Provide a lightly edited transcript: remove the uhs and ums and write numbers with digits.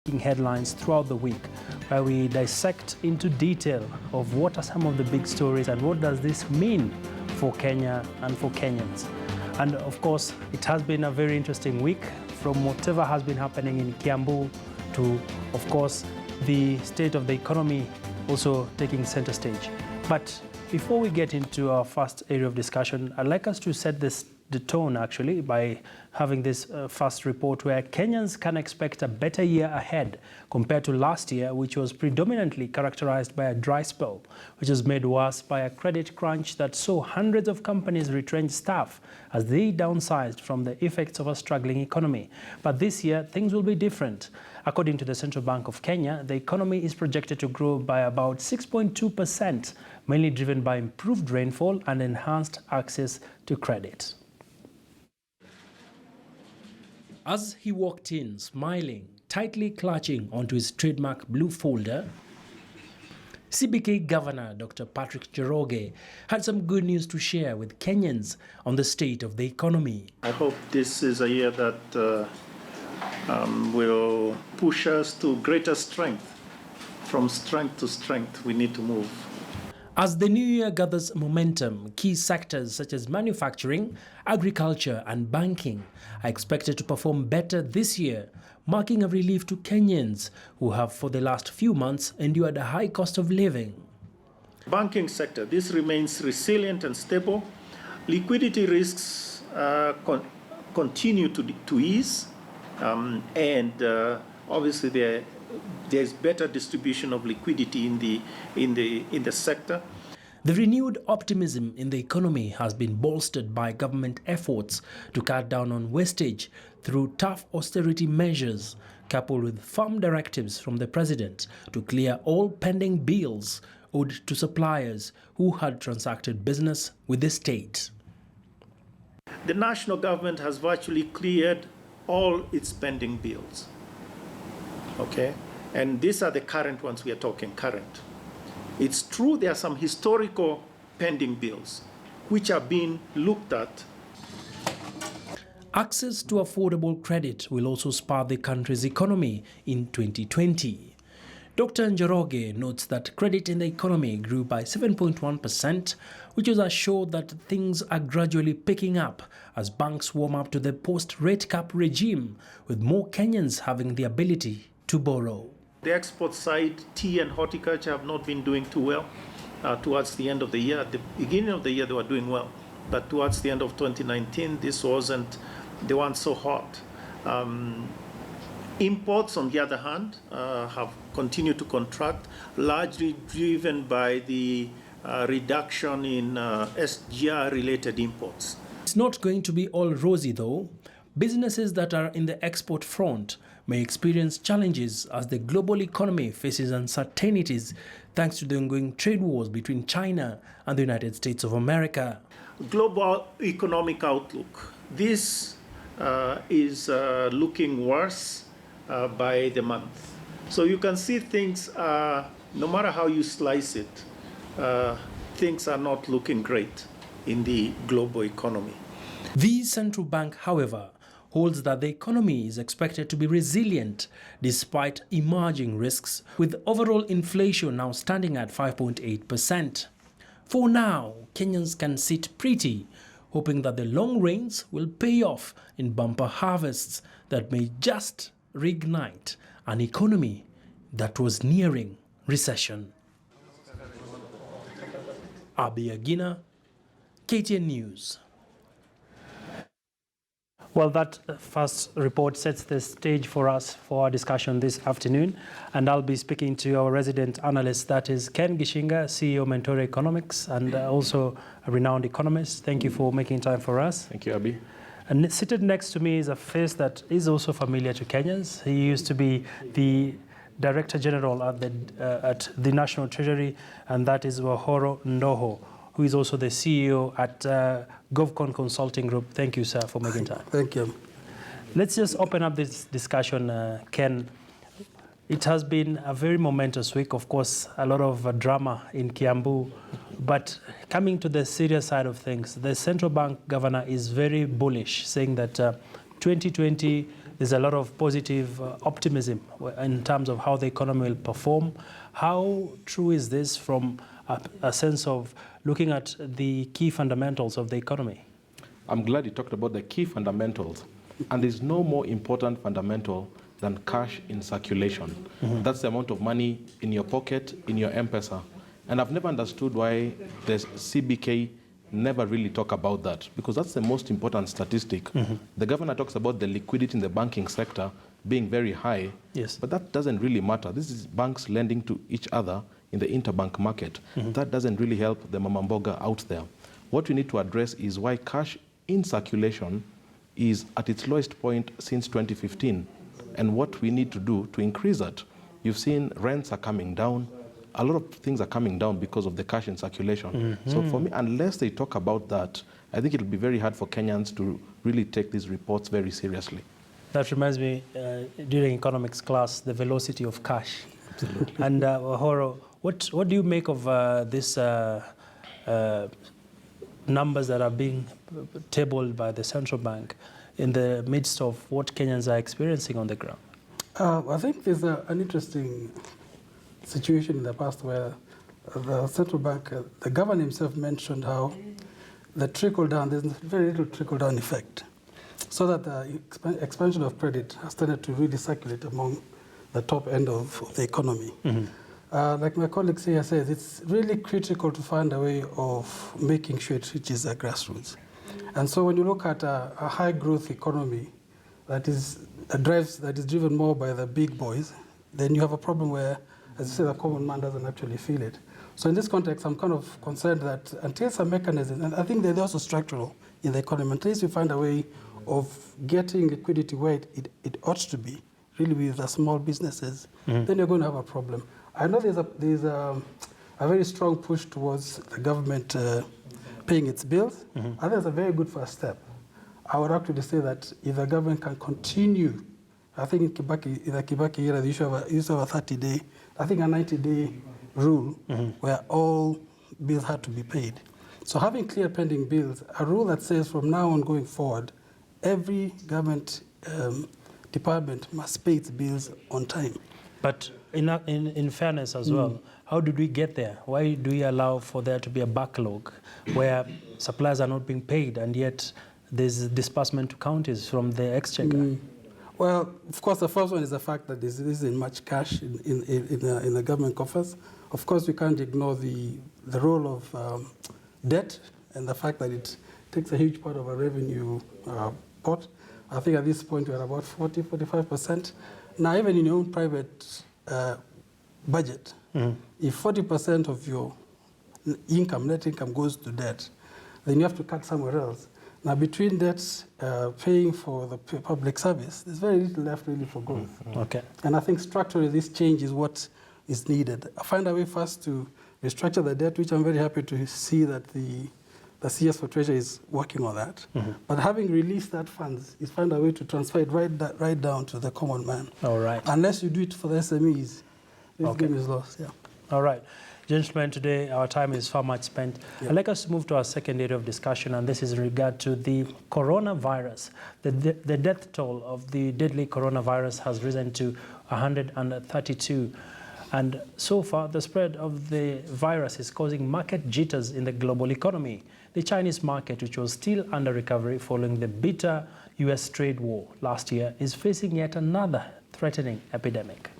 headlines throughout the week, where we dissect into detail of what are some of the big stories and what does this mean for Kenya and for Kenyans. And of course, it has been a very interesting week, from whatever has been happening in Kiambu to, of course, the state of the economy also taking center stage. But before we get into our first area of discussion, I'd like us to set the tone actually by having this first report where Kenyans can expect a better year ahead compared to last year, which was predominantly characterized by a dry spell, which was made worse by a credit crunch that saw hundreds of companies retrench staff as they downsized from the effects of a struggling economy. But this year, things will be different. According to the Central Bank of Kenya, the economy is projected to grow by about 6.2%, mainly driven by improved rainfall and enhanced access to credit. As he walked in, smiling, tightly clutching onto his trademark blue folder, CBK Governor Dr. Patrick Njoroge had some good news to share with Kenyans on the state of the economy. I hope this is a year that will push us to greater strength. From strength to strength, we need to move. As the new year gathers momentum, key sectors such as manufacturing, agriculture and banking are expected to perform better this year, marking a relief to Kenyans who have for the last few months endured a high cost of living. Banking sector, this remains resilient and stable. Liquidity risks continue to ease, and obviously there's better distribution of liquidity in the sector. The renewed optimism in the economy has been bolstered by government efforts to cut down on wastage through tough austerity measures, coupled with firm directives from the president to clear all pending bills owed to suppliers who had transacted business with the state. The national government has virtually cleared all its pending bills. Okay? And these are the current ones we are talking current. It's true there are some historical pending bills which are being looked at. Access to affordable credit will also spur the country's economy in 2020. Dr. Njoroge notes that credit in the economy grew by 7.1%, which is a show that things are gradually picking up as banks warm up to the post-rate cap regime, with more Kenyans having the ability to borrow. The export side, tea and horticulture have not been doing too well towards the end of the year. At the beginning of the year, they were doing well. But towards the end of 2019, they weren't so hot. Imports, on the other hand, have continued to contract, largely driven by the reduction in SGR-related imports. It's not going to be all rosy, though. Businesses that are in the export front may experience challenges as the global economy faces uncertainties thanks to the ongoing trade wars between China and the United States of America. Global economic outlook. This is looking worse by the month. So you can see things, no matter how you slice it, things are not looking great in the global economy. The central bank, however, holds that the economy is expected to be resilient despite emerging risks, with overall inflation now standing at 5.8%. For now, Kenyans can sit pretty, hoping that the long rains will pay off in bumper harvests that may just reignite an economy that was nearing recession. Abi Agina, KTN News. Well, that first report sets the stage for us for our discussion this afternoon. And I'll be speaking to our resident analyst, that is Ken Gishinga, CEO Mentor Economics, and also a renowned economist. Thank you for making time for us. Thank you, Abi. And seated next to me is a face that is also familiar to Kenyans. He used to be the Director General at the National Treasury, and that is Wahoro Ndoho, who is also the CEO at GovCon Consulting Group. Thank you, sir, for making time. Thank you. Let's just open up this discussion, Ken. It has been a very momentous week, of course, a lot of drama in Kiambu. But coming to the serious side of things, the central bank governor is very bullish, saying that 2020, there's a lot of positive optimism in terms of how the economy will perform. How true is this from a sense of looking at the key fundamentals of the economy? I'm glad you talked about the key fundamentals. And there's no more important fundamental than cash in circulation. That's the amount of money in your pocket, in your M-Pesa. And I've never understood why the CBK never really talk about that, because that's the most important statistic. The governor talks about the liquidity in the banking sector being very high, yes, but that doesn't really matter. This is banks lending to each other in the interbank market. That doesn't really help the mama mboga out there. What we need to address is why cash in circulation is at its lowest point since 2015, and what we need to do to increase that. You've seen rents are coming down. A lot of things are coming down because of the cash in circulation. So for me, unless they talk about that, I think it'll be very hard for Kenyans to really take these reports very seriously. That reminds me, during economics class, the velocity of cash. Absolutely. And Horo, what do you make of this numbers that are being tabled by the central bank in the midst of what Kenyans are experiencing on the ground? I think there's an interesting situation in the past where the central bank, the governor himself mentioned how the trickle-down, there's very little trickle-down effect. So that the expansion of credit has tended to really circulate among the top end of the economy. Like my colleague here says, it's really critical to find a way of making sure it reaches the grassroots. And so when you look at a high-growth economy that is driven more by the big boys, then you have a problem where, as you say, the common man doesn't actually feel it. So in this context, I'm kind of concerned that until some mechanism, and I think they're also structural in the economy, until you find a way of getting liquidity where it ought to be, really with the small businesses, then you're going to have a problem. I know there's a very strong push towards the government paying its bills. I think that's a very good first step. I would actually say that if the government can continue, I think in the Kibaki era, they used to have a 30-day, I think a 90-day rule where all bills had to be paid. So having clear pending bills, a rule that says from now on going forward, every government department must pay its bills on time. But in fairness as well, how did we get there? Why do we allow for there to be a backlog where suppliers are not being paid and yet there's disbursement to counties from the exchequer? Well, of course, the first one is the fact that there isn't much cash in the government coffers. Of course, we can't ignore the role of debt and the fact that it takes a huge part of our revenue pot. I think at this point we're about 40–45%. Now, even in your own private budget, if 40% of your net income goes to debt, then you have to cut somewhere else. Now, between debts, paying for the public service, there's very little left really for growth. Okay. And I think structurally this change is what is needed. I find a way first to restructure the debt, which I'm very happy to see that the CS for Treasury is working on that. But having released that funds, is find a way to transfer it right down to the common man. All right. Unless you do it for the SMEs, this game is lost. Yeah. All right. Gentlemen, today our time is far much spent. Yeah. I'd like us to move to our second area of discussion, and this is in regard to the coronavirus. The death toll of the deadly coronavirus has risen to 132. And so far, the spread of the virus is causing market jitters in the global economy. The Chinese market, which was still under recovery following the bitter US trade war last year, is facing yet another threatening epidemic.